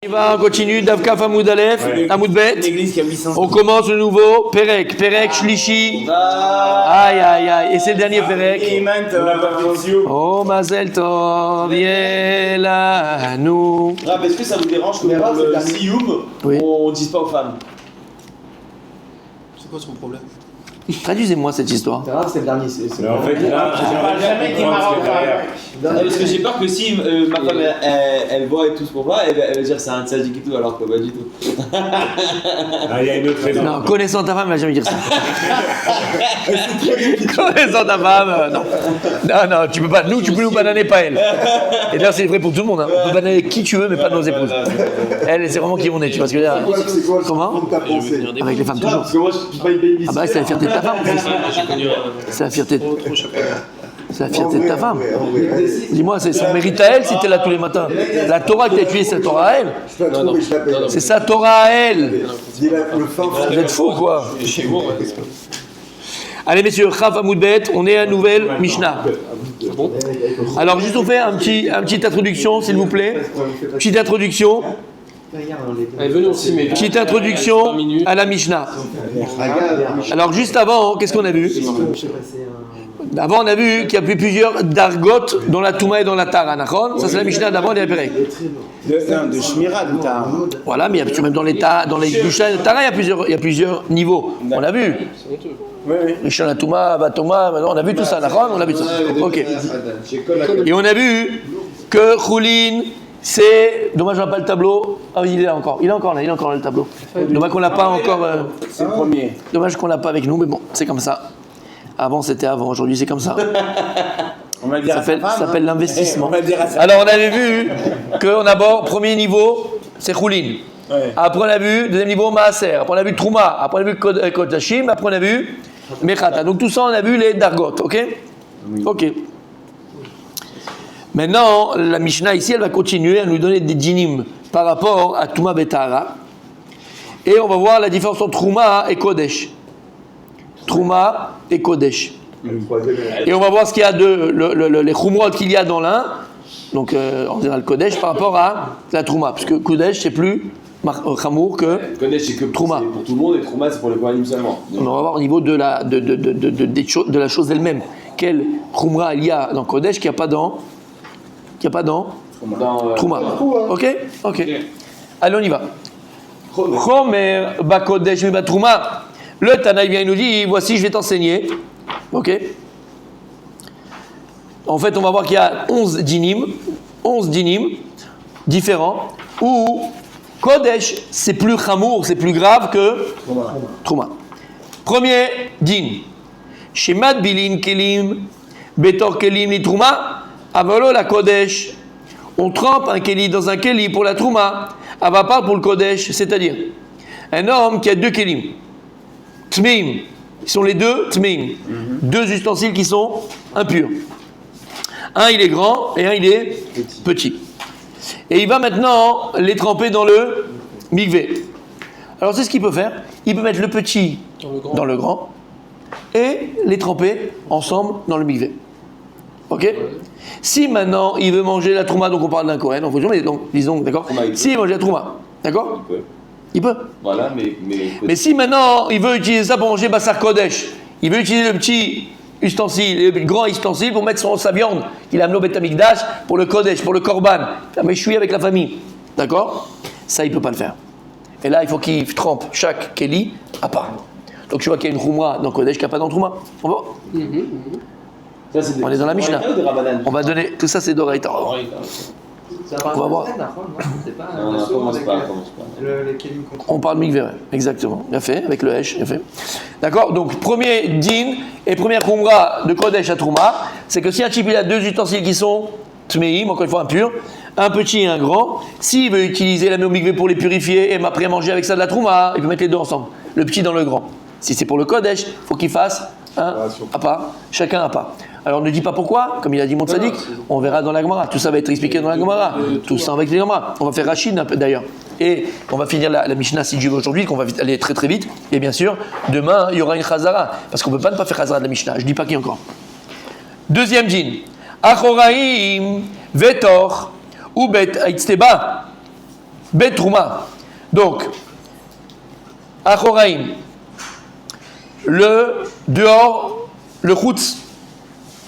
On continue, Davkaf Hamoud Aleph, Hamoud Bet. On commence le nouveau Perek, Shlishi. Aïe aïe aïe, et c'est le dernier Perek. Oh Mazel Tov, Yelanu. Rab, est-ce que ça vous dérange que dans le Sioum, on ne dise pas aux femmes? C'est quoi son problème? Traduisez-moi cette histoire. C'est grave, c'est le dernier. Mais en fait, là, jamais qui m'a parce que j'ai peur que si ma femme elle voit et tout ce qu'on voit, elle va dire que c'est un tzadik et tout, alors que pas du tout. il y a une autre raison. Non, connaissant ta femme, elle va jamais dire ça. Connaissant ta femme, non. Non, tu peux pas. Nous, tu peux nous bananer, pas elle. Et d'ailleurs, c'est vrai pour tout le monde. Hein. On peut bananer qui tu veux, mais pas nos épouses. Elle, c'est vraiment qui on est. Tu vois ce que je veux dire? Comment? Avec les femmes toujours. Ah bah, c'est la fierté de ta femme. C'est la fierté. C'est la fierté de ta femme. Dis-moi, c'est son mérite à elle si t'es là tous les matins. La Torah que t'as étudiée, c'est la Torah à elle. C'est sa Torah à elle. Vous êtes fous, quoi. Allez, messieurs, Chaf Hamoud Bet, on est à nouvelle Mishnah. Alors, juste on fait une petite introduction, s'il vous plaît. Petite introduction. Petite introduction à la Mishnah. Alors, juste avant, qu'est-ce qu'on a vu? Avant, on a vu qu'il y a plusieurs dargotes dans la Touma et dans la Tara. Ça, c'est la Mishnah d'avant et Perek. De Shmira, de Tara. Voilà, mais même dans les Tara il y a plusieurs niveaux. On l'a vu. Rishon la Touma, Vatoma, on a vu tout ça. On a vu ça. Ok. Et on a vu que Choulin, c'est. Dommage, on n'a pas le tableau. Ah, il est là encore. Il est encore là, le tableau. Dommage qu'on l'a pas encore. C'est le premier. Dommage qu'on l'a pas avec nous, mais bon, c'est comme ça. Avant, c'était avant. Aujourd'hui, c'est comme ça. Ça s'appelle l'investissement. Alors, on avait vu qu'on aborde premier niveau, c'est Choulin. Ouais. Après, on a vu deuxième niveau, Maaser. Après, on a vu Trouma. Après, on a vu Kodashim. Après, on a vu Mechata. Donc, tout ça, on a vu les Dargot. Ok? Oui. Ok. Maintenant, la Mishnah ici, elle va continuer à nous donner des dinim par rapport à Trouma Betara. Et on va voir la différence entre Trouma et Kodesh. Trouma et Kodesh. Et on va voir ce qu'il y a les Khumrot qu'il y a dans l'un, donc on dirait le Kodesh par rapport à la Trouma, parce que Kodesh c'est plus Chamour que Kodesh c'est que Trouma. Pour tout le monde et Trouma c'est pour les Kohanim seulement. On va voir au niveau de la chose elle-même. Quelle Khumra il y a dans Kodesh qu'il n'y a pas dans Trouma. Ok. Allez, on y va. Chomer ba Kodesh mi ba Trouma. Le Tanaï vient nous dit, voici, je vais t'enseigner. Ok. En fait, on va voir qu'il y a 11 dinim différents, où Kodesh, c'est plus chamour, c'est plus grave que Trouma. Premier din. Shemad bilin kelim, betor kelim li Trouma, avalo la Kodesh. On trempe un keli dans un keli pour la Trouma, avapar pour le Kodesh, c'est-à-dire un homme qui a deux kelim. Tmeim, ils sont les deux Tmeim, deux ustensiles qui sont impurs. Un il est grand et un il est petit. Et il va maintenant les tremper dans le mikvé. Alors c'est ce qu'il peut faire. Il peut mettre le petit dans le grand et les tremper ensemble dans le mikvé. Ok? Si maintenant il veut manger la trouma, donc on parle d'un Kohen, disons, d'accord? Si il mange la trouma, d'accord? Il peut. Voilà, mais si maintenant il veut utiliser ça pour manger Bassar Kodesh, il veut utiliser le petit ustensile, le grand ustensile pour mettre sa viande qu'il a amené au Beth Amikdash pour le Kodesh, pour le Korban, mais je suis avec la famille, d'accord? Ça il peut pas le faire. Et là il faut qu'il trempe chaque Keli à part. Donc tu vois qu'il y a une Choumra dans Kodesh qu'il n'y a pas dans Trouma. On va voir. On est dans la Mishnah. On va donner. Tout ça c'est d'Oraïta. On va voir. On parle mikvé, exactement. Bien fait, avec le Hesh, bien fait. D'accord? Donc, premier din et première khumra de Kodesh à Trouma, c'est que si un type il a deux ustensiles qui sont tmeim, encore une fois impurs, un petit et un grand, s'il veut utiliser la même mikvé pour les purifier et après manger avec ça de la Trouma, il peut mettre les deux ensemble, le petit dans le grand. Si c'est pour le Kodesh, il faut qu'il fasse un à part, chacun à part. Alors ne dis pas pourquoi, comme il a dit mon tzaddik, on verra dans la Gemara. Tout ça va être expliqué dans la Gemara. Tout ça avec les Gemara. On va faire Rachid d'ailleurs. Et on va finir la Mishnah si Dieu veut aujourd'hui, qu'on va aller très très vite. Et bien sûr, demain, il y aura une Chazara. Parce qu'on ne peut pas ne pas faire Chazara de la Mishnah. Je ne dis pas qui encore. Deuxième din. Achoraim vetor ubet aitzteba. Betrouma. Donc, Achoraim, le dehors, le chutz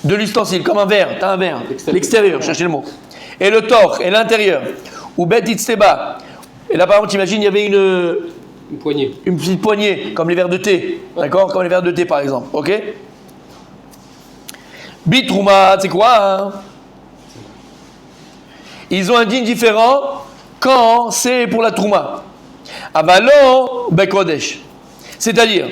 de l'ustensile, comme un verre, tu as un verre, l'extérieur, cherchez le mot. Et le tor, et l'intérieur. Ou Bet Itzteba. Et là, par exemple, t'imagines, il y avait Une poignée. une petite poignée, comme les verres de thé. D'accord? Comme les verres de thé, par exemple. Ok? Bitrouma, c'est quoi hein? Ils ont un din différent quand c'est pour la trouma. Avalon, bekodesh. C'est-à-dire,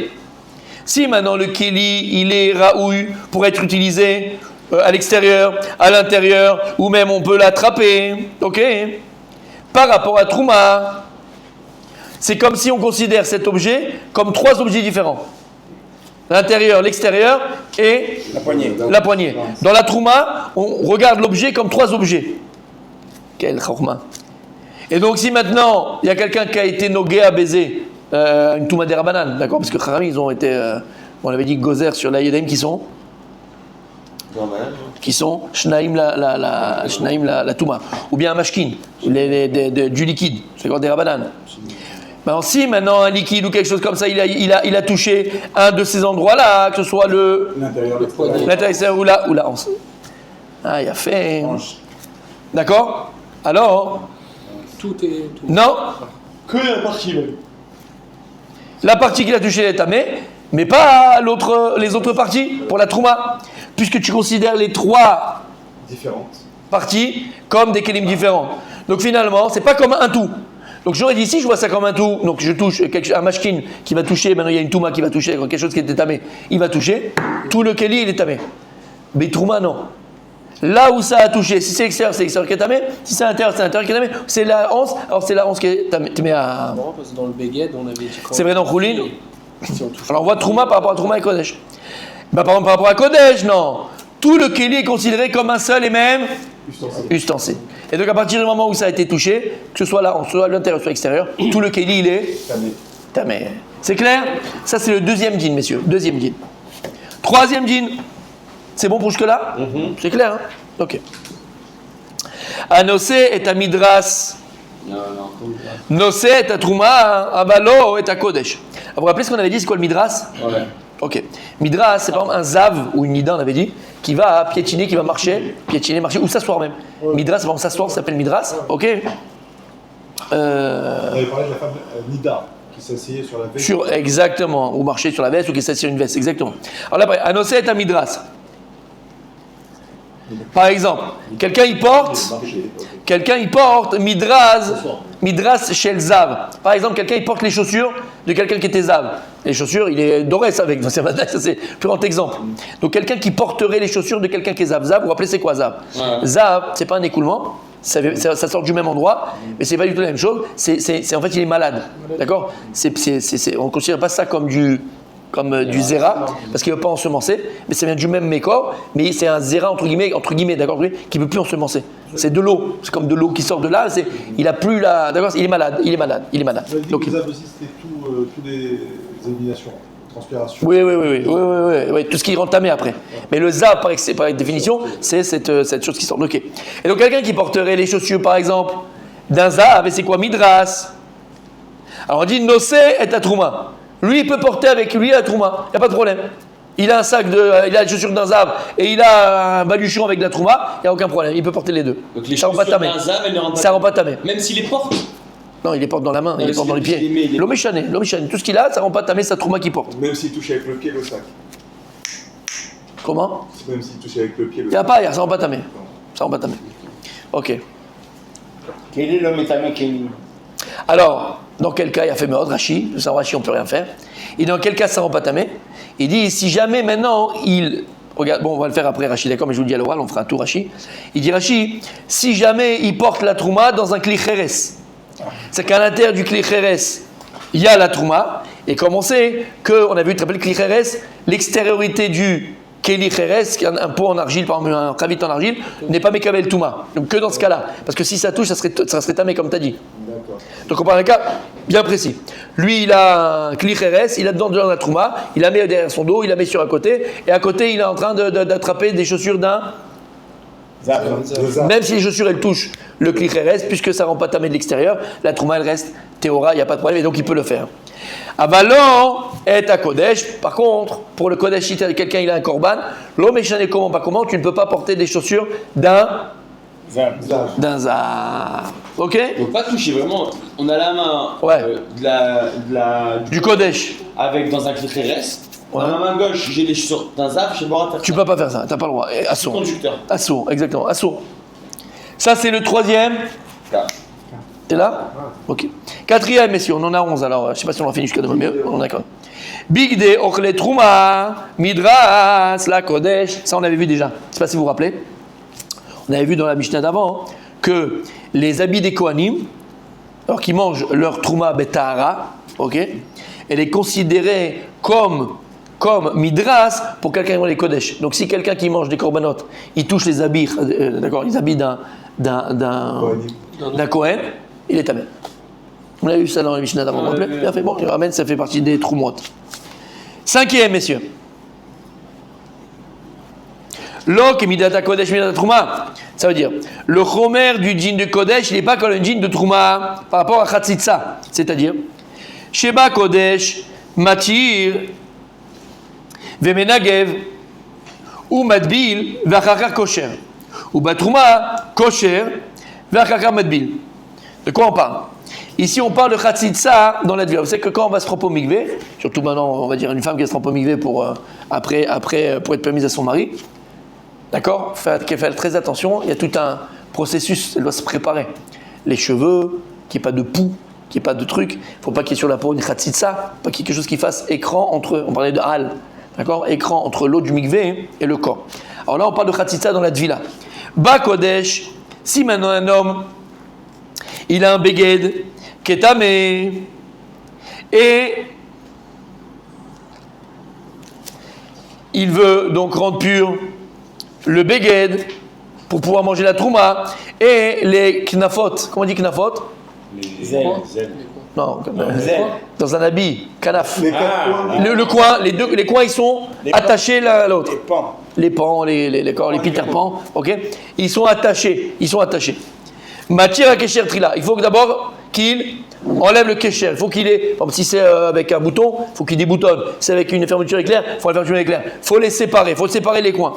si maintenant le keli, il est raoui pour être utilisé à l'extérieur, à l'intérieur, ou même on peut l'attraper, ok? Par rapport à trouma, c'est comme si on considère cet objet comme 3 objets différents. L'intérieur, l'extérieur et la poignée. Dans la trouma, on regarde l'objet comme 3 objets. Quel chorma. Et donc si maintenant, il y a quelqu'un qui a été nogué à baiser une touma des rabanan, d'accord? Parce que Kharam, ils ont été, on avait dit gozer sur la Yedaim qui sont Shnaim la touma. Ou bien un mashkin, du liquide, c'est quoi des rabanan. Alors si maintenant un liquide ou quelque chose comme ça, il a touché un de ces endroits-là, que ce soit l'intérieur ou la hanse. Ah, il a fait. D'accord? Alors? Tout est. Tout. Non. Que la partie même. La partie qu'il a touchée est tamée, mais pas les autres parties pour la trouma, puisque tu considères les 3 Différentes. parties comme des kelim différents. Donc finalement, c'est pas comme un tout. Donc j'aurais dit, si je vois ça comme un tout, donc je touche un mashkin qui va toucher, maintenant il y a une touma qui va toucher, quelque chose qui était tamé, il va toucher, tout le keli il est tamé. Mais trouma non. Là où ça a touché, si c'est l'extérieur, c'est l'extérieur qui est tamé, si c'est l'intérieur, c'est l'intérieur qui est tamé, c'est la hanse, alors c'est la hanse qui est tamé. Non, parce que dans le Beged, on avait dit. C'est vrai dans Khoulin. Si on touche. Alors on voit trouma par rapport à trouma et kodesh. Bah, par exemple par rapport à kodesh, non. Tout le keli est considéré comme un seul et même ustensile. Et donc à partir du moment où ça a été touché, que ce soit là, soit l'intérieur, soit l'extérieur, tout le keli il est tamé. C'est clair? Ça c'est le deuxième din, messieurs. Deuxième din. Troisième din. C'est bon pour jusque-là? C'est clair, hein? Ok. Anose est à midras. Nose est à trouma. Avalo est à kodesh. Vous vous rappelez ce qu'on avait dit? C'est quoi le midras? Ouais. Ok. Midras, c'est par exemple un zav ou une nida, on avait dit, qui va piétiner, qui va marcher, ou s'asseoir même. Midras, c'est par exemple s'asseoir, ça s'appelle midras. Ok. On avait parlé de la femme Nida qui s'asseyait sur la veste. Exactement. Ou marcher sur la veste ou qui s'assied sur une veste. Exactement. Alors là, après, Anose est à midras. Par exemple, quelqu'un il porte midras chez le zav. Par exemple, quelqu'un il porte les chaussures de quelqu'un qui était zav. Les chaussures, il est doré ça avec. Ça c'est le plus grand exemple. Donc quelqu'un qui porterait les chaussures de quelqu'un qui est zav. Zav, vous vous rappelez c'est quoi zav? Zav, c'est pas un écoulement. Ça sort du même endroit, mais c'est pas du tout la même chose. C'est en fait il est malade, d'accord? On ne considère pas ça comme du zéra, parce qu'il ne veut pas ensemencer, mais ça vient du même mécor, mais c'est un zéra entre guillemets, d'accord, qui ne peut plus ensemencer. C'est de l'eau, c'est comme de l'eau qui sort de là, il a plus la, d'accord, il est malade. Donc les aussi c'était toutes les éliminations, transpiration. Oui, tout ce qui est entamé après. Mais le zav, par définition, c'est cette chose qui sort. Ok. Et donc quelqu'un qui porterait les chaussures, par exemple, d'un zav, et c'est quoi? Midras. Alors on dit Nosé est à trouma. Lui, il peut porter avec lui la trouma, il n'y a pas de problème. Il a il a les chaussures d'un zav et il a un baluchon avec de la trouma, il n'y a aucun problème, il peut porter les deux. Donc les ça rend pas chaussures tamé. d'un zav, elles ne rendent pas Ça rend pas tamé. Même s'il les porte. Non, il les porte dans la main, il les porte dans les pieds. les- L'oméchané, tout ce qu'il a, ça rend pas tamé sa trouma qu'il porte. Même s'il touche avec le pied le sac. Comment? Même s'il touche avec le pied le Il n'y a sac. pas, ça rend pas tamé. Ça rend pas tamé. Ok. Quel est le métamé Kélim? Alors, dans quel cas il a fait Meod, Rashi, sans Rashi on peut rien faire. Et dans quel cas ça rend pas tamé? Il dit, si jamais maintenant regarde, bon on va le faire après Rashi, d'accord, mais je vous le dis à l'oral, on fera un tour Rashi. Il dit Rashi, si jamais il porte la trouma dans un kli cheres, c'est qu'à l'intérieur du kli cheres, il y a la trouma, et comme on sait qu'on a vu, tu te rappelles, kli cheres, l'extériorité du keli cheres, qui est un pot en argile, par exemple un kavit en argile, n'est pas mekabel touma. Donc que dans ce cas-là, parce que si ça touche, ça serait tamé comme tu as dit. D'accord. Donc on parle d'un cas bien précis. Lui, il a un kli cheres, il a dedans de la trouma, il la met derrière son dos, il la met sur un côté, et à côté, il est en train d'attraper des chaussures d'un Même si les chaussures elles touchent le clichérès, puisque ça ne rend pas tamé de l'extérieur, la trouma elle reste théora, il n'y a pas de problème, et donc il peut le faire. Avalon est à Kodesh. Par contre, pour le Kodesh, si quelqu'un il a un korban, l'homme est comment pas comment, tu ne peux pas porter des chaussures d'un zar. Ok? Donc pas toucher, vraiment. On a la main Ouais. Du Kodesh. avec dans un clichérès. Dans la main gauche, j'ai les chaussures d'un zap, j'ai le droit de faire Tu peux pas faire ça, tu n'as pas le droit. Assourd. conducteur. Assourd, exactement. Assourd. Ça, c'est le troisième. T'es là? Ok. Quatrième, messieurs, on en a 11, alors je ne sais pas si on en finit jusqu'à demain, mais on a quand même. Big Day, Ochle Trouma, Midras, la Kodesh. Ça, on avait vu déjà. Je ne sais pas si vous vous rappelez. On avait vu dans la Mishnah d'avant que les habits des Kohanim, alors qu'ils mangent leur Trouma Betahara, ok, elle est considérée comme Midras pour quelqu'un qui mange les Kodesh. Donc si quelqu'un qui mange des Korbanot, il touche les habits, d'accord, les habits d'un Kohen, il est tamé. On a vu ça dans la Mishnah d'avant, vous vous rappelez? Bien fait, bon, il ramène, ça fait partie des Troumot. Cinquième, messieurs. Lok et Midata Kodesh, Midata Trouma. Ça veut dire, le chomer du djinn de Kodesh, il n'est pas comme le djinn de Trouma par rapport à Khatsitsa. C'est-à-dire, Sheba Kodesh, Matir, Vemenagev, ou Madbil, Vachakar Kosher. Ou Batrouma, Kosher, Vachakar Madbil. De quoi on parle? Ici, on parle de Khatsitsa dans la Dvila. Vous savez que quand on va se tromper au mikvé, surtout maintenant, on va dire une femme qui se trompe au mikvé pour être permise à son mari, d'accord? Faites très attention, il y a tout un processus, elle doit se préparer. Les cheveux, qu'il n'y ait pas de poux, qu'il n'y ait pas de truc, il ne faut pas qu'il y ait sur la peau une Khatsitsa, pas qu'il y ait quelque chose qui fasse écran entre, on parlait de hal, d'accord? Écran entre l'eau du mikvé et le corps. Alors là, on parle de Khatsitsa dans la Dvila. Ba Kodesh, si maintenant un homme, il a un beged, Ketamé, et il veut donc rendre pur le beged pour pouvoir manger la trouma et les knafot. Comment on dit knafot? Les zèles. Non, dans un habit, kanaf. Les quatre coins. Le coin, les coins ils sont attachés l'un à l'autre. Les pans. Les pans, les Peter Pan, ok? Ils sont attachés. Matir à Kesher Trila. Il faut que d'abord qu'il enlève le Kesher. Il faut qu'il ait, par exemple, si c'est avec un bouton, il faut qu'il déboutonne. Si c'est avec une fermeture éclair, il faut la fermeture éclair. Il faut les séparer, il faut séparer les coins.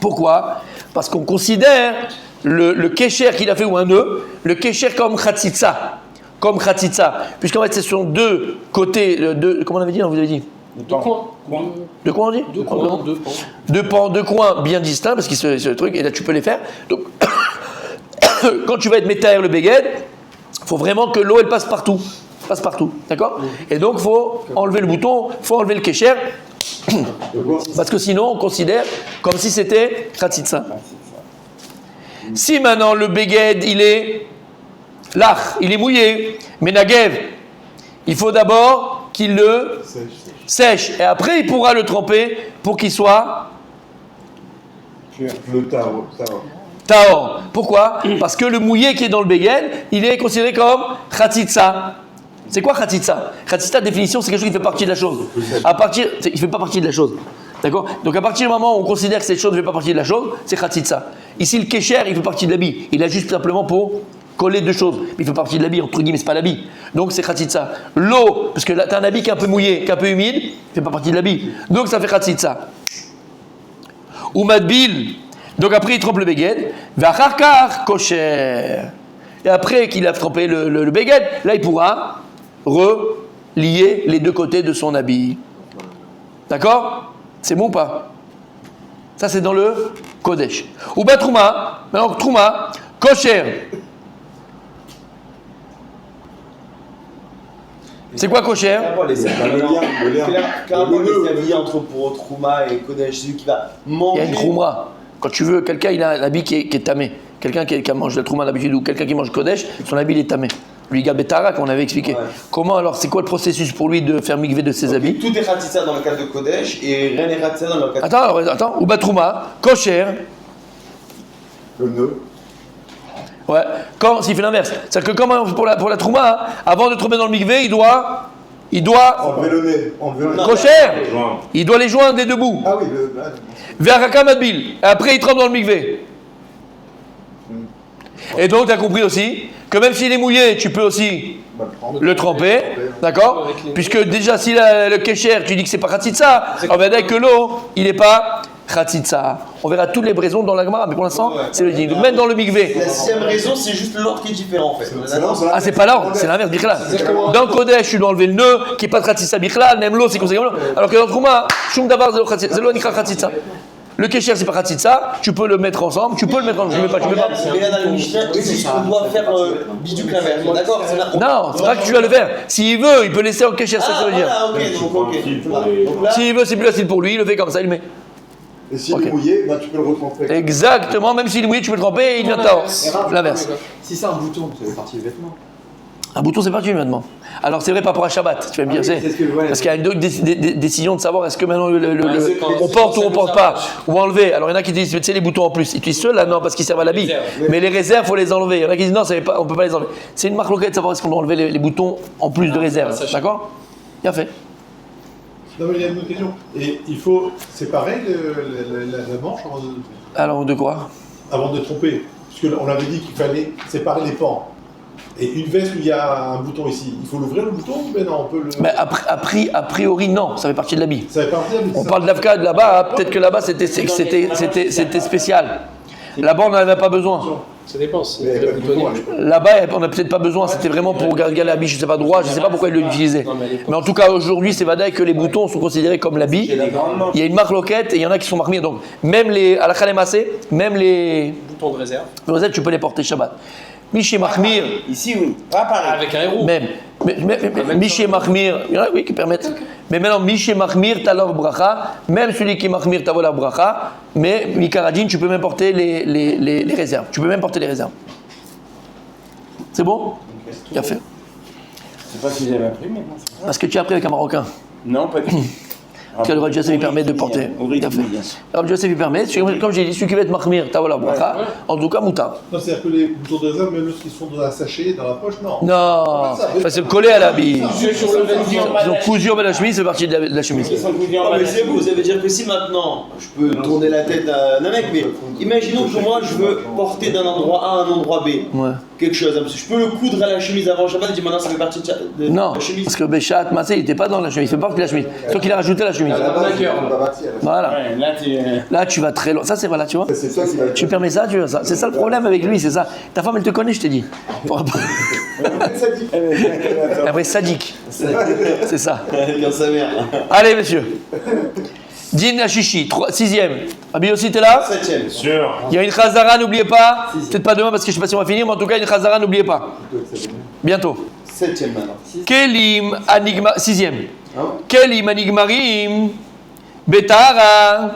Pourquoi? Parce qu'on considère le Kesher qu'il a fait ou un nœud, le Kesher comme Khatsitsa. Puisqu'en fait, ce sont deux côtés, comment on avait dit, vous avez dit? Deux coins. De quoi on dit? Deux pans, deux coins bien distincts, parce que c'est le truc, et là tu peux les faire. Donc, quand tu vas être métaire le beged, il faut vraiment que l'eau elle passe partout. D'accord? Et donc il faut enlever le bouton, il faut enlever le kécher, parce que sinon on considère comme si c'était Khatsitsa. Si maintenant le beged il est lach, il est mouillé, menagev, il faut d'abord qu'il le sèche, et après il pourra le tremper pour qu'il soit Le Tao. tahor. Pourquoi? Parce que le mouillé qui est dans le beged, il est considéré comme Khatsitsa. C'est quoi Khatsitsa? Khatsitsa, définition, c'est quelque chose qui fait partie de la chose. Il ne fait pas partie de la chose. D'accord? Donc à partir du moment où on considère que cette chose ne fait pas partie de la chose, c'est Khatsitsa. Ici, le kécher, il fait partie de l'habit. Il a juste simplement pour coller deux choses. Mais il fait partie de l'habit, entre guillemets, c'est pas l'habit. Donc c'est Khatsitsa. L'eau, parce que là, tu as un habit qui est un peu mouillé, qui est un peu humide, il ne fait pas partie de l'habit. Donc ça fait Khatsitsa. Ou Madbil. Donc après, il trempe le beged. Vacharkar kosher. Et après qu'il a trempé le beged, là, il pourra relier les deux côtés de son habit. D'accord? C'est bon ou pas? Ça, c'est dans le Kodesh. Ou Trouma. Maintenant, Trouma, kosher. C'est quoi kosher? Les habits entre pour Trouma et Kodesh, celui qui va manger. Il y a une trouma. Quand tu veux, quelqu'un il a un habit qui est tamé. Quelqu'un qui mange la trouma d'habitude ou quelqu'un qui mange Kodesh, son habit il est tamé. Lui, il garde Betara qu'on avait expliqué. Ouais. Comment alors, c'est quoi le processus pour lui de faire mikvé de ses habits? Tout est Khatsitsa dans le cas de Kodesh et rien n'est Khatsitsa dans le cas de... Attends. Ou Trouma, kosher. Le nœud. Ouais, s'il fait l'inverse. C'est-à-dire que pour la trouma, avant de tremper dans le mikvé, il doit il doit, Enlever le nez. Enlever le nez. kosher, Joint. il doit les joindre les deux bouts. Ah oui, Ve'araka madbil. Après, il trempe dans le mikvé. Et donc, tu as compris aussi que même s'il est mouillé, tu peux aussi le tremper, d'accord? Puisque déjà, si le kécher, tu dis que c'est pas khatitsa, on va dire que l'eau, il n'est pas khatitsa. On verra toutes les raisons dans la Gemara, mais pour l'instant, c'est le din. Même dans le mikvé. La sixième raison, c'est juste l'ordre qui est différent en fait. Ah, c'est pas l'ordre, c'est l'inverse, Bichlal. Dans le Kodesh, tu dois enlever le nœud, qui n'est pas de khatitsa Bichlal, même l'eau, c'est considéré comme l'eau. Alors que dans le Trouma, Shum Davar, c'est l'eau, nikra khatitsa. Le kécher, c'est pas khatitsa, tu peux le mettre ensemble, tu peux le mettre ensemble, je ne mets pas, tu mets pas. Mais là, dans le Mishnah, il dit qu'on doit faire bidou l'inverse, d'accord? Non, c'est pas que tu dois le faire. S'il veut, il peut laisser en kécher, c'est ça que ça veut dire. Ah, ok, donc ok. Donc là, S'il veut, c'est plus facile pour lui, il le fait comme ça, il le met. Et s'il Ok. est mouillé, bah, tu peux le retremper. Exactement, même s'il est mouillé, tu peux le tremper et il vient tard. L'inverse. Si c'est un bouton, c'est partie du vêtement. Un bouton, c'est parti maintenant. Alors c'est vrai par rapport à Shabbat, tu vas me dire, oui, c'est ce que je vois. parce qu'il y a une décision de savoir est-ce que maintenant c'est quand- on porte ou on c'est porte ça pas, marche. ou enlever. Alors il y en a qui disent, tu sais, les boutons en plus, ils utilisent ceux-là, non, parce qu'ils servent à l'habit. Réserve. Mais les réserves, il faut les enlever. Il y en a qui disent, non, on peut pas les enlever. C'est une marque locale de savoir est-ce qu'on doit enlever les boutons en plus de réserve. ça, je- D'accord? Bien fait. Non, mais il y a une autre question. Et il faut séparer la manche Alors de quoi? avant de tromper. Parce qu'on avait dit qu'il fallait séparer les pans. Et une veste où il y a un bouton ici, il faut l'ouvrir le bouton ou ben non, on peut le. Mais a priori, non, ça fait partie de l'habit. Ça fait partie de On parle de l'Afka de là-bas, peut-être que là-bas c'était spécial. Là-bas on n'en avait pas besoin. Ça dépend. C'est Mais, le bah, boutonnier. Là-bas on n'a peut-être pas besoin, c'était vraiment pour garder l'habit, je ne sais pas droit, je ne sais pas pourquoi ils l'utilisaient. Non, mais à l'époque, Mais en tout cas aujourd'hui c'est vadaï que les boutons sont considérés comme l'habit. Il y a une marque loquette et il y en a qui sont marqués. Donc même les à la Khalemassé, même les Bouton de réserve. rosettes tu peux les porter Shabbat. Miché Mahmir, ici oui, pas pareil. Avec un héros. même. Miché Mahmir, il y en a oui, qui permettent. Mais maintenant, Miché Mahmir, Talor Bracha, même celui qui est Mahmir, Tavola Bracha, mais Mikaradin, tu peux même porter les réserves. Tu peux même porter les réserves. C'est bon? Bien fait. Je sais pas si j'avais appris, mais non. Parce que tu as appris avec un Marocain. Non, pas du tout. Que le Rav Yosef lui permet de porter. Bien fait. Le Rav Yosef lui permet, comme j'ai dit, celui qui va être Mahmir, Tavola Bracha, en tout cas, Mouta. Non, c'est-à-dire que les boutons de réserve, même lorsqu'ils sont dans un sachet, dans la poche, non. Non, ça c'est collé à l'habit. Sur le Ils ont cousu en la chemise, c'est parti de la chemise. Non, mais c'est vous, ça veut dire que si maintenant je peux tourner la tête d'un mec, mais imaginons que moi je veux porter d'un endroit A à un endroit B, Ouais. quelque chose, hein, parce que je peux le coudre à la chemise avant Shabbat et dire maintenant ça fait partie de Non, la chemise. parce que Béchat, Massé, il n'était pas dans la chemise, il fait pas partie de la chemise. Sauf qu'il a rajouté la chemise. À la base, on va bâtir. Voilà. Ouais, là tu. Là, tu vas très loin. Ça, c'est voilà, tu vois. C'est ça qui va être. Tu permets ça, tu veux ça. C'est ça le problème avec lui, c'est ça. Ta femme, elle te connaît, je t'ai dit. Après, sadique. C'est ça. Dans sa mère. Allez, monsieur. Din Hachichi, 6e. Abi aussi, t'es là? 7ème. Sûr. Il y a une Khazara, n'oubliez pas. Peut-être pas demain parce que je sais pas si on va finir, mais en tout cas, une Khazara, n'oubliez pas. Bientôt. 7ème maintenant. Kelim Anigma, 6e. Kelim Anigmarim Betara.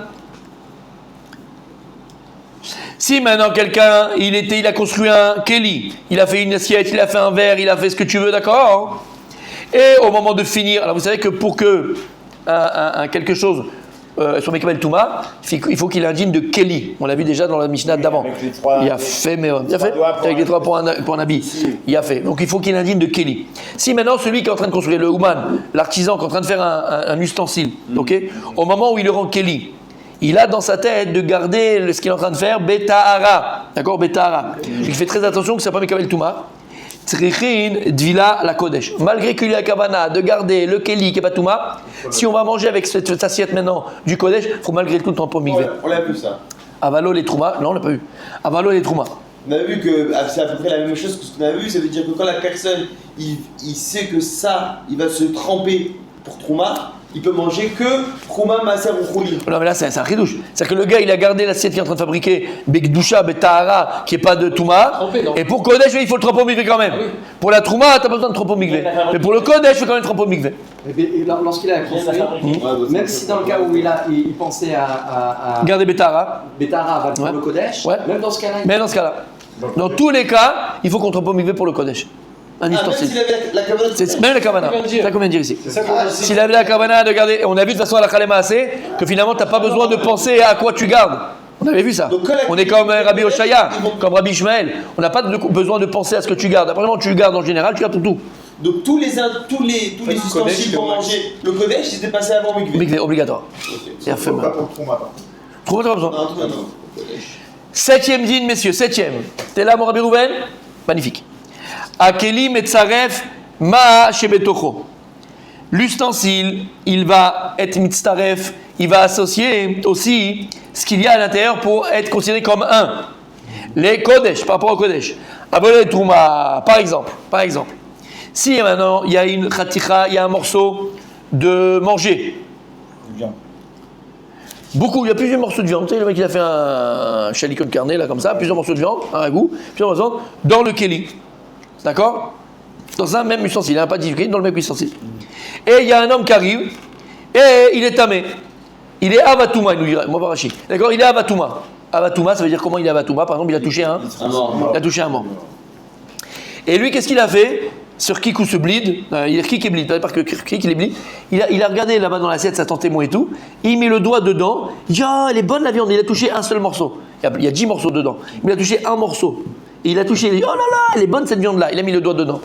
Si maintenant quelqu'un, il a construit un Keli, il a fait une assiette, il a fait un verre, il a fait ce que tu veux, d'accord? Et au moment de finir, alors vous savez que pour que quelque chose soit Mekabel Touma, il faut qu'il indigne de Keli. On l'a vu déjà dans la Mishnah d'avant. avec les trois- Il a fait, mais il a fait doigts pour avec les un- trois pour un habit. Il a fait. Donc il faut qu'il indigne de Keli. Si maintenant celui qui est en train de construire le Ouman, l'artisan qui est en train de faire un ustensile, ok, au moment où il le rend Keli, il a dans sa tête de garder ce qu'il est en train de faire, Betahara. D'accord, Betahara. Il fait très attention que ça ne soit pas Mekabel Touma. Tzrichin Dvila la Kodesh. Malgré qu'il y a la Kavana de garder le Keli qui est pas Touma, si on va manger avec cette assiette maintenant du Kodesh, il faut malgré tout le temps pas migver. On l'a vu ça. Avalo les Trouma, non on l'a pas vu. Avalo les Trouma. On a vu que c'est à peu près la même chose que ce qu'on a vu, ça veut dire que quand la personne il sait que ça, il va se tremper pour Trouma, il peut manger que Trouma, Maser ou Khouli. Non mais là c'est un ridouche. C'est-à-dire que le gars il a gardé l'assiette qu'il est en train de fabriquer, Bekdusha, Betahara, qui est pas de Touma. Trempé, non. Et pour Kodesh, il faut le tremper au migvé quand même. oui. Pour la Trouma, t'as pas besoin de tremper au migvé. Mais pour le Kodesh, il faut quand même tremper au migvé. Et lorsqu'il a construit, même si dans le cas où il pensait à Gardez Betahara. Betara va pour Ouais. le Kodesh, Ouais. même dans ce cas-là, Mais dans ce cas-là, dans tous les cas, il faut qu'on trempe au migvé pour le Kodesh. Un Ah, même ustensile. s'il avait la caverne. C'est même la Kavana. Ça veut dire. C'est ça qu'on vient de dire ici. Ah, S'il avait la Kavana de garder, on a vu de toute façon à la Khalema assez que finalement tu n'as pas besoin de penser à quoi tu gardes. On avait vu ça. Donc, quand la- On est comme Rabbi Oshaya, comme Rabbi Ishmael. On n'a pas besoin de penser à ce que tu gardes. Apparemment, tu gardes en général, tu gardes tout. Donc tous les ustensiles pour manger le Kodesh, ils étaient passés avant Mikveh. Mikveh, obligatoire. Ok. Et fait Pas pour le trauma, par contre. Trop besoin. Non, tout non. Kodesh. Septième dîne, messieurs, septième. T'es là, mon Rabbi Rouven? Magnifique. Akeli metzaref ma shebetocho. L'ustensile, il va être mitzaref, il va associer aussi ce qu'il y a à l'intérieur pour être considéré comme un. Les kodesh, par rapport au kodesh. Abonné trouma, par exemple. Si maintenant il y a une khaticha, il y a un morceau de manger. Beaucoup, il y a plusieurs morceaux de viande. Tu sais, le mec il a fait un chalicot de carnet là comme ça, plusieurs morceaux de viande, un ragoût, plusieurs morceaux de viande dans le keli. D'accord? Dans un même ustensile, pas différent, dans le même ustensile. Et il y a un homme qui arrive et il est tamé. Il est avatouma, il nous dirait, moi Rashi. D'accord? Il est avatouma. Avatouma, ça veut dire comment il est avatouma? Par exemple, il a touché un mort. Et lui, qu'est-ce qu'il a fait? Sur Kik ou ce bleed, il est Kik et bleed, parce que Kik il est bleed, il a regardé là-bas dans l'assiette, sa tante témoin et tout, il met le doigt dedans, il dit ah, elle est bonne la viande, il a touché un seul morceau. Il y a 10 morceaux dedans, mais il a touché un morceau. Et il a touché, il dit oh là là, elle est bonne cette viande-là, il a mis le doigt dedans.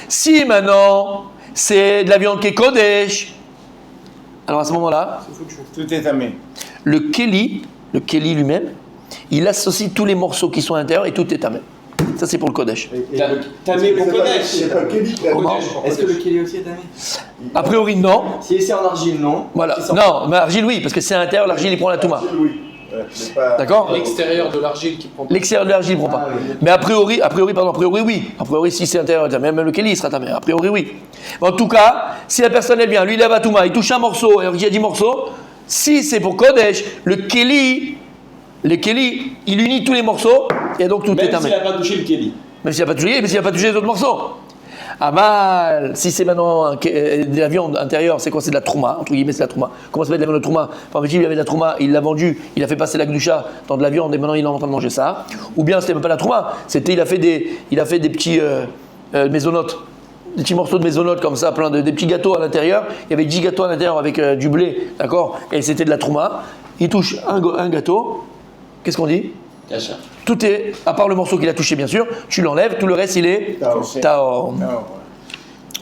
Si maintenant, c'est de la viande qui est Kodesh, alors à ce moment-là, Tout est tamé. le Keli lui-même, il associe tous les morceaux qui sont à l'intérieur et tout est tamé. Ça c'est pour le Kodesh. Tamé pour Kodesh. C'est pas le Kelly qui l'a Comment? Est-ce que le Keli aussi est tamé? A priori non. Si c'est en argile, non. Voilà. Si c'est en- Non, mais argile oui, parce que c'est à l'intérieur, l'argile il prend la touma. Oui. Ouais, mais pas... D'accord? L'extérieur de l'argile qui prend. L'extérieur de l'argile il prend pas. Ah, oui. Mais a priori oui. A priori si c'est intérieur, même le Keli il sera tamé. A priori oui. Mais en tout cas, si la personne est bien, lui il a touma, il touche un morceau, alors qu'il y a 10 morceaux, si c'est pour Kodesh, le Keli, il unit tous les morceaux et donc tout est Même tamé. s'il n'a pas touché le Kelly. Même s'il n'a pas touché les autres morceaux. Ah mal, si c'est maintenant de la viande intérieure, c'est quoi? C'est de la trouma, entre guillemets c'est de la trouma. Comment ça s'appelle de la viande de trouma? Par exemple, il avait de la trouma, il l'a vendu, il a fait passer la gdoucha dans de la viande et maintenant il est en train de manger ça. Ou bien c'était même pas la trouma, c'était il a fait des petits mésonotes, des petits morceaux de mésonotes comme ça, des petits gâteaux à l'intérieur. Il y avait 10 gâteaux à l'intérieur avec du blé, d'accord? Et c'était de la trouma. Il touche un gâteau, qu'est-ce qu'on dit? Cacha. Tout est, à part le morceau qu'il a touché bien sûr, tu l'enlèves, tout le reste il est Taor.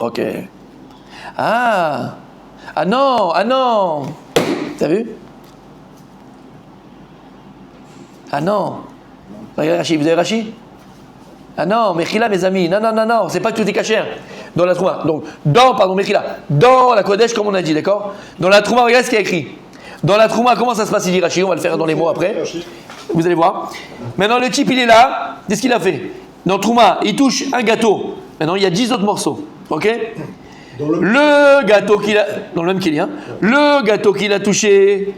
Ok. Ah non. T'as vu? Ah non. Regardez Rachi, vous avez Rachi? Ah non, Mechila mes amis, non, c'est pas que tout est cachère. Dans la Trouma, donc, Mechila, dans la Kodesh comme on a dit, d'accord? Dans la Trouma, regardez ce qu'il y a écrit. Dans la Trouma, comment ça se passe, il dit Rachi? On va le faire dans les mots après. Vous allez voir. Maintenant, le type, il est là. Qu'est-ce qu'il a fait? Dans Trouma, il touche un gâteau. Maintenant, il y a 10 autres morceaux. Ok? Le gâteau qu'il a. Dans le même qu'il y a. Le gâteau qu'il a touché,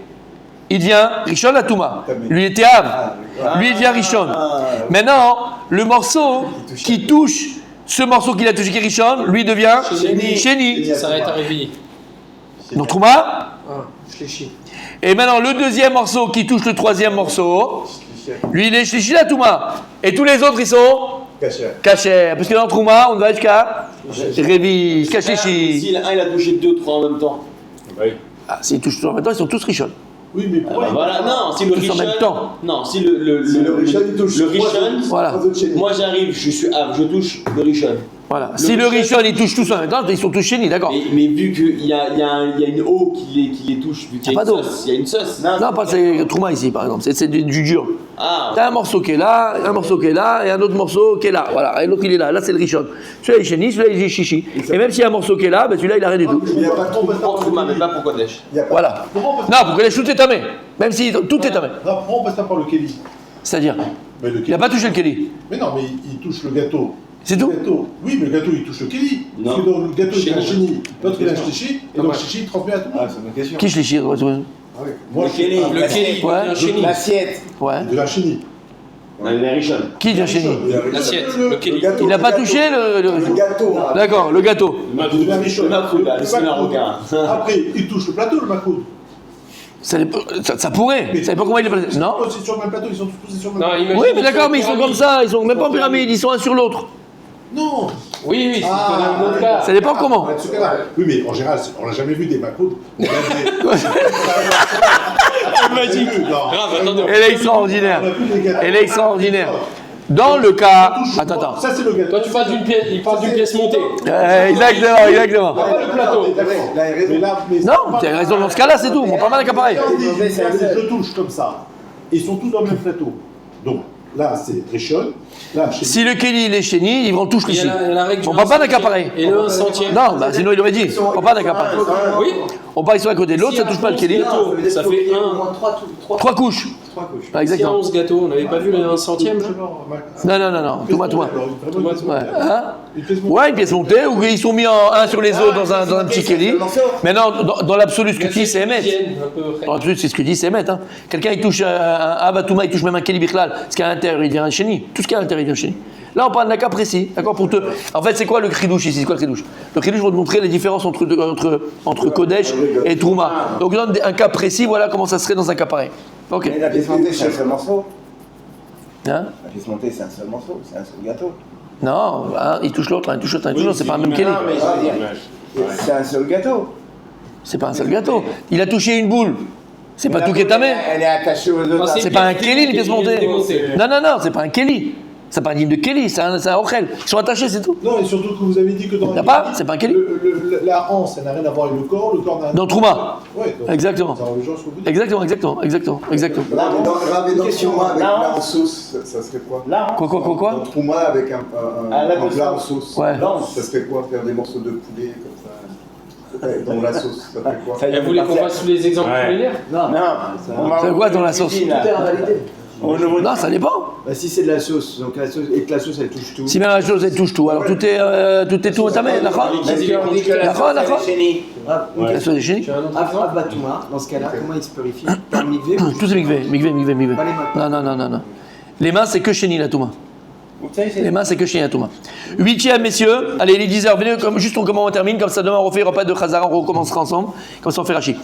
il devient Rishon la Touma. Lui, il était Av. Lui, il devient Rishon. Maintenant, le morceau qui touche, ce morceau qu'il a touché qui est Rishon, lui devient Sheni. Ça s'arrête à réveiller. Dans Trouma. Shlishi. Et maintenant, le deuxième morceau qui touche le troisième morceau, lui, il est Shlishi la Touma. Et tous les autres, ils sont cachés. Parce que dans Trouma, on va jusqu'à Révi, Kacheshi. Si un il a touché 2-3 en même temps. Oui. Ah, s'ils touchent tous en même temps, ils sont tous Rishon. Oui, mais pourquoi Voilà, non, si le Tous en même Rishon. temps. Non, si le Rishon, il touche. le Rishon. Voilà. Moi j'arrive, je suis Av, je touche le Rishon. Voilà. Si le Rishon, ils touchent tous en même temps, ils sont tous Sheni, d'accord? Mais vu qu'il y a une eau qui les touche, vu qu'il y a pas une d'eau. sauce, il y a une sauce. Non, pas c'est Trouma ici, par exemple. C'est du dur. Ah, T'as un morceau qui est là, un morceau qui est là, et un autre morceau qui est là. Voilà. Et l'autre, il est là. Là, c'est le Rishon. Celui-là, il est Sheni, celui-là, il est Shishi. Et même s'il y a un morceau qui est là, ben celui-là, il a rien du tout. Il n'y a pas trop pour Trouma, mais pas pour Kodesh. Voilà. Non, pour que les tout est tamé. Même si tout est tamé. Non, pourquoi on passe pas par le Kelly? C'est-à-dire, Mais le il n'a pas touché le Keli. Mais non, mais il touche le gâteau. C'est tout? Le gâteau. Oui, mais le gâteau, il touche le Kelly. Non. Parce que dans le gâteau, il y a un Chez chenille. L'autre, il a un chichi. Et donc, chichi, il transmet à tout le monde. c'est une question. Qui je les chie? Ouais. Moi, Le Kelly. Le Kelly, Ouais. il devient Sheni. L'assiette. de la chenille. Le Rishon. Qui vient chez nous? L'assiette, le Kelly. Il n'a pas touché le. gâteau. D'accord, le gâteau. Il devient riche. Le macoud, là, le marocain. Après, il touche le plateau, le macoud. Ça pourrait. Vous savez pas comment il est placé? Non? C'est sur le même plateau, ils sont tous posés sur le Non, même plateau. imagine. Oui, mais d'accord, mais ils sont comme ça. Ils sont même pas en pyramide, ils sont un sur l'autre. Non. Oui, c'est un autre cas. Ça dépend comment. Ce cas-là. Oui, mais en général, on n'a jamais vu des macouds. Magique. Grave, attendez. Elle est extraordinaire. Elle est extraordinaire. Dans le cas. Touche Attends, pas. attends. Ça, c'est le gâteau. Toi, tu parles d'une pièce, il parle d'une pièce montée. Exactement, exactement. Pas le plateau. Mais là, mais Non, tu as raison dans ce cas-là, c'est tout. On parle pas d'un cas pareil. je touche comme ça. Ils sont tous dans le même plateau. Donc là, c'est Rishon. Là, chez Si le Kelly il est chéni, ils vont toucher Il y ici. a la règle du On parle pas d'un cas 1/100e pareil. Et le 1/100e. Non, bah sinon il aurait dit. On parle pas d'un cas pareil. Oui. On parle ici à côté de l'autre, Si ça un touche pas le onze Kelly. gâteaux, ça fait au un. moins 3 3 couches. couches. Ah, S'il y a exactement. 11 gâteaux, on n'avait pas vu le 1/100e là Non, non, non, non. Thomas. Ouais. Hein Une pièce montée. Ouais, une pièce montée, ou ils sont mis en un sur les autres dans un petit Kelly. Maintenant, dans l'absolu, ce que tu dis, c'est émettre. Dans l'absolu, c'est ce que tu dis, c'est émettre. Hein. Quelqu'un, il touche un Abatouma, il touche même un Kelly Bichlal. Ce qui est à l'intérieur, il devient un chéni. Tout ce qui est à l'intérieur, il devient un chéni. Là, on parle d'un cas précis, d'accord, pour te. En fait, c'est quoi le cridouche ici? C'est quoi le cridouche? Le cridouche va te montrer les différences entre Kodesh et Trouma. Donc, dans un cas précis, voilà comment ça serait dans un cas pareil. Ok. Mais la pièce montée, c'est un seul morceau. Hein? La pièce montée, c'est un seul morceau, c'est un seul gâteau. Non, hein, il touche l'autre, il touche l'autre, il touche l'autre, c'est pas un même Kelly. C'est un seul gâteau. C'est pas un seul gâteau. Il a touché une boule. C'est pas tout qui est tamé. Elle est attachée aux deux. Ah, C'est pas un Kelly, les pièces Il est montées. démonté. Non, non, non, c'est pas un Kelly. C'est pas un digne de Kelly, c'est un Ochel. Ils sont attachés, c'est tout. Non, et surtout que vous avez dit que dans Y'a pas? C'est pas un Kelly. la hanse, ça n'a rien à voir avec le corps n'a rien Dans Trouma. Ouais, donc, Exactement. ça rejoint ce que vous dites. Exactement. Dans Trouma avec plat en sauce, ça serait quoi? Quoi? Dans Trouma avec un plat en sauce, Ouais. ça serait quoi? Faire des morceaux de poulet comme ça dans la sauce, ça ferait quoi? Elle voulait qu'on fasse tous les exemples Ouais. culinaires. Non, C'est quoi dans la sauce? tout est invalidé. Non, ça dépend. Bah, si c'est de la sauce, donc la sauce, et que la sauce elle touche tout. Si même la chose, elle touche tout. Alors tout est tout tamé, d'accord? D'accord. La sauce est chénie. Tu as un autre exemple Abatouma, dans ce cas-là, comment il se purifie? Par le mikvé ou- Tout c'est migvé. Pas les mains. Non. Les mains, c'est que chéni, la Touma. Les mains, c'est que chéni, la Touma. 8e, messieurs. Allez, les 10h, venez, juste comment on termine, comme ça demain on refait, il n'y aura pas de Khazara, on recommencera ensemble, comme ça on fait Rachi.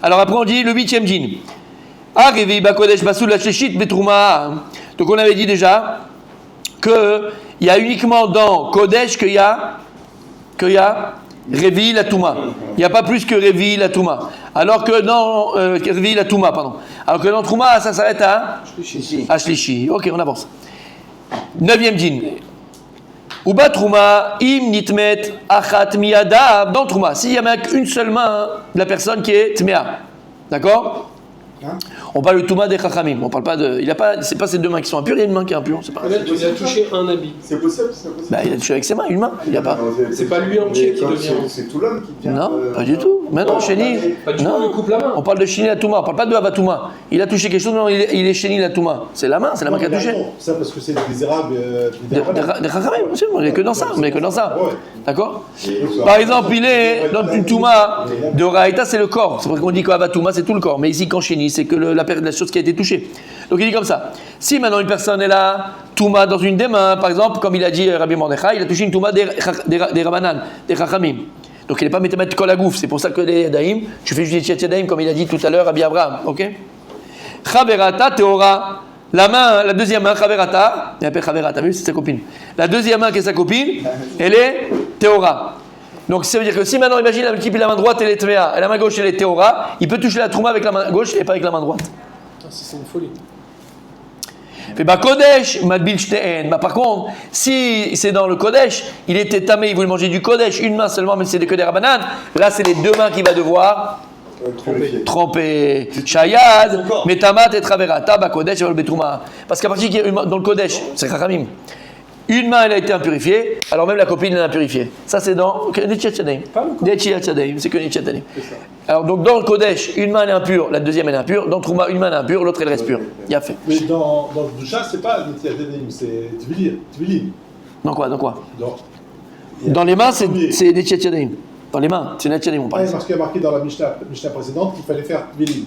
Alors après on dit le 8e djinn. Arrivé, Bakodesh, Basoul, la Sheshit, Betrouma. Donc on avait dit déjà qu'il y a uniquement dans Kodesh qu'il y a Révi la Touma. Il n'y a pas plus que Révi la Touma. Alors que dans Révi la Touma, pardon. Alors que dans Trouma, ça s'arrête à Shlishi. Ok, on avance. 9e djinn. Uba Trouma, im nitmet achat miyada. Dans Trouma, s'il y a une seule main de la personne qui est tmea. D'accord? On parle de Touma des Chachamim. On parle pas de. C'est pas ces deux mains qui sont impures, il y a une main qui est impure. C'est pas. Peut-être qu'il a touché un habit. C'est possible, Bah, il a touché avec ses mains, une main. Il y a pas. C'est pas lui entier qui devient. C'est tout l'homme qui devient. Non, pas du tout. Maintenant, Chéni. Pas du tout, il coupe la main. On parle de Chéni la Touma, on parle pas de Avatouma. Il a touché quelque chose, non, il est Chéni la Touma. C'est la main qui a touché. Ça parce que c'est des Arabes. Des Chachamim, monsieur, on n'est que dans ça. On n'est que dans ça. Ouais. D'accord? Par exemple, il est dans une Touma de Raïta, c'est le corps. C'est parce qu'on dit qu'Avatouma, c'est tout le corps. Mais ici, quand Chéni, c'est que la chose qui a été touchée. Donc il dit comme ça. Si maintenant une personne est là, Touma dans une des mains, par exemple, comme il a dit Rabbi Mordechai, il a touché une Touma des Rabanan, des Chachamim. Donc il n'est pas mettre kol agouf. C'est pour ça que les Yadaïm, tu fais juste les Yadaïm, comme il a dit tout à l'heure, Rabbi Abraham. Ok? Chaverata Teora. La main, la deuxième main, Chaverata, il appelle Chaverata, vu, c'est sa copine. La deuxième main qui est sa copine, elle est Teora. Donc ça veut dire que si maintenant, imagine, la type, la main droite, elle est Tmea, et la main gauche, elle est Teora, il peut toucher la Trouma avec la main gauche et pas avec la main droite. C'est une folie. Fait bah Kodesh, Madbil Shteen. Bah par contre, si c'est dans le Kodesh, il était tamé, il voulait manger du Kodesh, une main seulement, même si c'est que des Rabanan, là c'est les deux mains qu'il va devoir tremper. Shayad, Metamat et Traverata, bah Kodesh et Betrouma. Parce qu'à partir qu'il y a une main dans le Kodesh, c'est Chachamim. Une main elle a été impurifiée, alors même la copine elle est impurifiée. Ça c'est dans Netchet Shadaim. C'est que Netchet Shadaim. Alors donc dans le Kodesh, une main elle est impure, la deuxième elle est impure. Dans Trouma, une main elle est impure, l'autre elle reste pure. Il y a fait. Mais dans le Doucha, c'est pas Netiatenim, c'est Tvilin. Dans quoi Dans les mains, c'est Netchet Shadaim. Dans les mains, c'est Netchet Shadaim, on parle. Ouais, parce qu'il y a marqué dans la Mishnah précédente qu'il fallait faire Tvilin.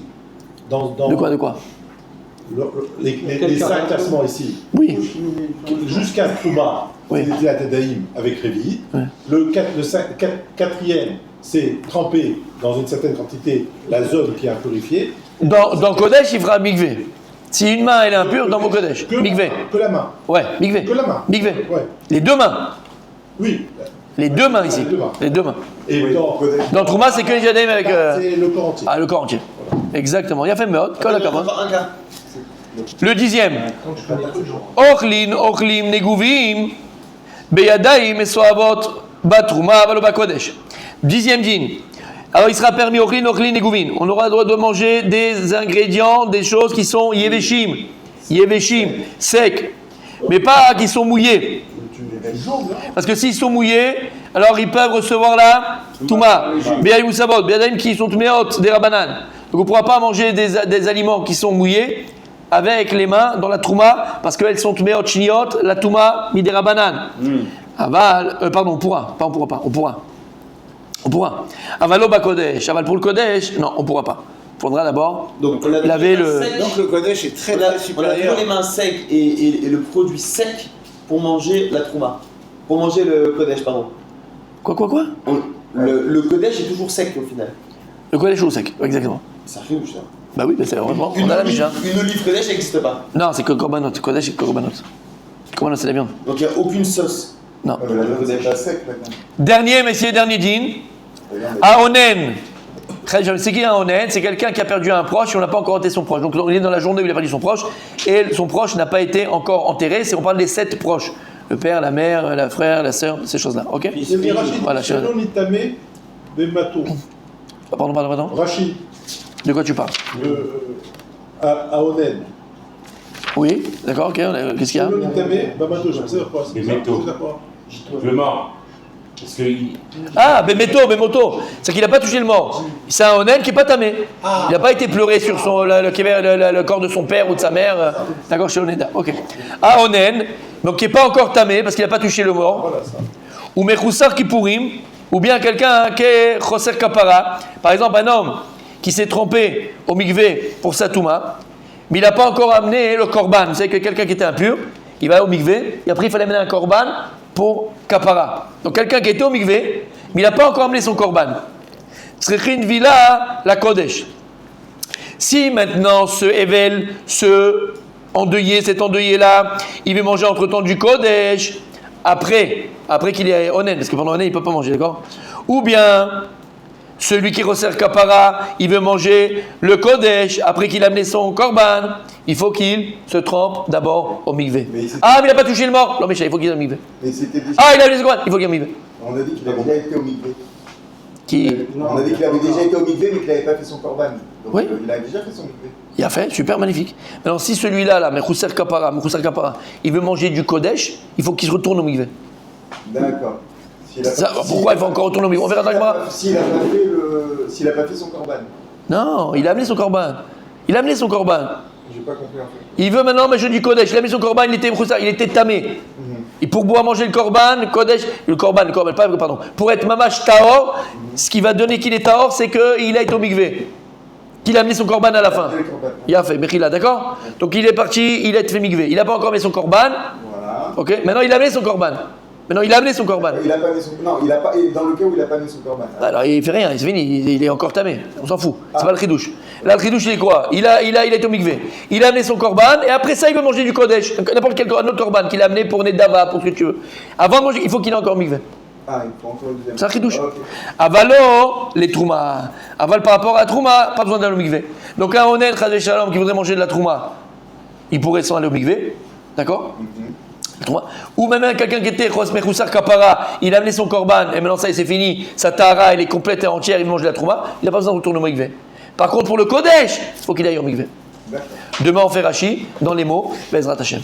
De quoi Les 5 classements ici. Oui. Jusqu'à Trouma, Oui. c'est la Tadaïm avec Révi. Ouais. Le quatrième, c'est tremper dans une certaine quantité la zone qui est impurifiée. Dans Kodesh, il fera Mikvé. Si une main elle est impure, dans mon Kodesh. Mikvé. Que la main. Ouais, Mikvé. Que la main. Mikvé. Ouais. Les deux mains. Oui. Les deux mains ici. Les deux mains. Et Dans Trouma, c'est que les Jadaïm avec. c'est le corps entier. Ah, le corps entier. Exactement. Il y a fait meurtre. Colle à Un cas. Le 10e. Ochlim neguvim beyadaim esoavot batrouma avalo bakodesh. 10e din. Alors il sera permis ochlin neguvin. On aura le droit de manger des ingrédients, des choses qui sont yeveshim, secs, mais pas qui sont mouillés. Parce que s'ils sont mouillés, alors ils peuvent recevoir la touma. Beyadaim usavot, beyadaim qui sont meot des rabanan. Donc on ne pourra pas manger des aliments qui sont mouillés avec les mains dans la trouma parce qu'elles sont meot shniot, la touma midera banan. Aval, pardon, on pourra. On pourra. Avalo bakodesh. Aval pour le kodesh, non, on pourra pas. Il faudra d'abord laver le. Donc le Kodesh est très On a supérieur. toujours les mains secs et le produit sec pour manger la trouma. Pour manger le kodesh, pardon. Quoi Le kodesh est toujours sec au final. Le kodesh ou sec, exactement. Ça arrive, ça. Bah oui, c'est vraiment. Une On a la Mishnah. olive kodesh n'existe pas. Non, c'est que korbanot. Kodesh et korbanot. Korbanot, c'est la viande. Donc il n'y a aucune sauce. Non. La viande c'est pas sec maintenant. Dernier din. Aonen. C'est qui un onen? C'est quelqu'un qui a perdu un proche et on n'a pas encore enterré son proche. Donc il est dans la journée où il a perdu son proche et son proche n'a pas été encore enterré. On parle des 7 proches. Le père, la mère, la frère, la sœur, ces choses-là. Ok? C'est dit Rachid, Voilà, Shalom Nitame Bemato. Pardon. Rachid, De quoi tu parles? à Onen. Oui, d'accord, ok. Qu'est-ce qu'il y a? Shalom Nitame Bemato, je sais pas. Des métaux. Le mort. Parce que Bemoto. C'est qu'il n'a pas touché le mort. C'est un onen qui n'est pas tamé. Il n'a pas été pleuré sur le corps de son père ou de sa mère. D'accord, chez Oneda. Ok. Un onen, donc qui n'est pas encore tamé parce qu'il n'a pas touché le mort. Voilà ça. Ou mechoussar kipourim, ou bien quelqu'un qui est choser kapara. Par exemple, un homme qui s'est trompé au mikvé pour sa touma, mais il n'a pas encore amené le korban. Vous savez que quelqu'un qui était impur, il va au mikvé, et après il fallait amener un korban pour kapara. Donc quelqu'un qui était au mikvé, mais il n'a pas encore amené son korban. Tzrichin vila la kodesh. Si maintenant ce Evel, cet endeuillé-là, il veut manger entre-temps du kodesh, après qu'il est onen, parce que pendant onen il ne peut pas manger, d'accord? Ou bien celui qui resserre kapara, il veut manger le kodesh, après qu'il a amené son korban, il faut qu'il se trempe d'abord au mikvé. Mais il n'a pas touché le mort. Non mais il faut qu'il aille au mikvé. Mais c'était déjà. Il a amené son korban, il faut qu'il aille au mikvé. On a dit qu'il avait déjà été au mikvé. Qui? On a dit qu'il avait déjà été au mikvé mais qu'il n'avait pas fait son korban. Donc Oui. il a déjà fait son mikvé. Il a fait, super magnifique. Maintenant si celui-là, Mechoussar kapara, il veut manger du kodesh, il faut qu'il se retourne au mikvé. D'accord. Pourquoi il faut encore retourner au mikvé? On verra dans le mois. S'il n'a pas fait son korban. Non, il a amené son korban. J'ai pas compris en fait. Il veut maintenant manger du kodesh. Il a mis son korban, il était tamé. Et pour pouvoir manger le korban, pour être mamash taor, ce qui va donner qu'il est taor, c'est qu'il a été au mikvé. Qu'il a amené son korban à la fin. Il a fait, Mechila, d'accord? Donc il est parti, il a été fait mikvé. Il n'a pas encore mis son korban. Voilà. Ok, maintenant il a amené son korban. Il a amené son korban. Il a pas mis son. Non, il a pas. Et dans le cas où il n'a pas mis son korban. Alors il fait rien, c'est fini, il est encore tamé, on s'en fout. C'est pas le chidouche. Là le chidouche il est quoi? Il a été au mikvé. Il a amené son korban et après ça il veut manger du kodesh, n'importe quel autre korban qu'il a amené pour Nedava, pour ce que tu veux. Avant de manger, il faut qu'il ait encore mikvé. Il faut encore le deuxième. C'est un chidouche. Ok. Avalo les trouma. Aval par rapport à la trouma, pas besoin d'aller au mikvé. Donc un onen chadé shalom qui voudrait manger de la trouma, il pourrait s'en aller au mikvé, d'accord? Ou même quelqu'un qui était Mechoussar kapara, il a amené son korban et maintenant ça c'est fini, sa tahara elle est complète et entière, il mange de la trouma, il n'a pas besoin de retourner au mikvé. Par contre pour le kodesh, il faut qu'il aille au mikvé. Demain on fait Rashi dans les mots, Bezrat Hashem.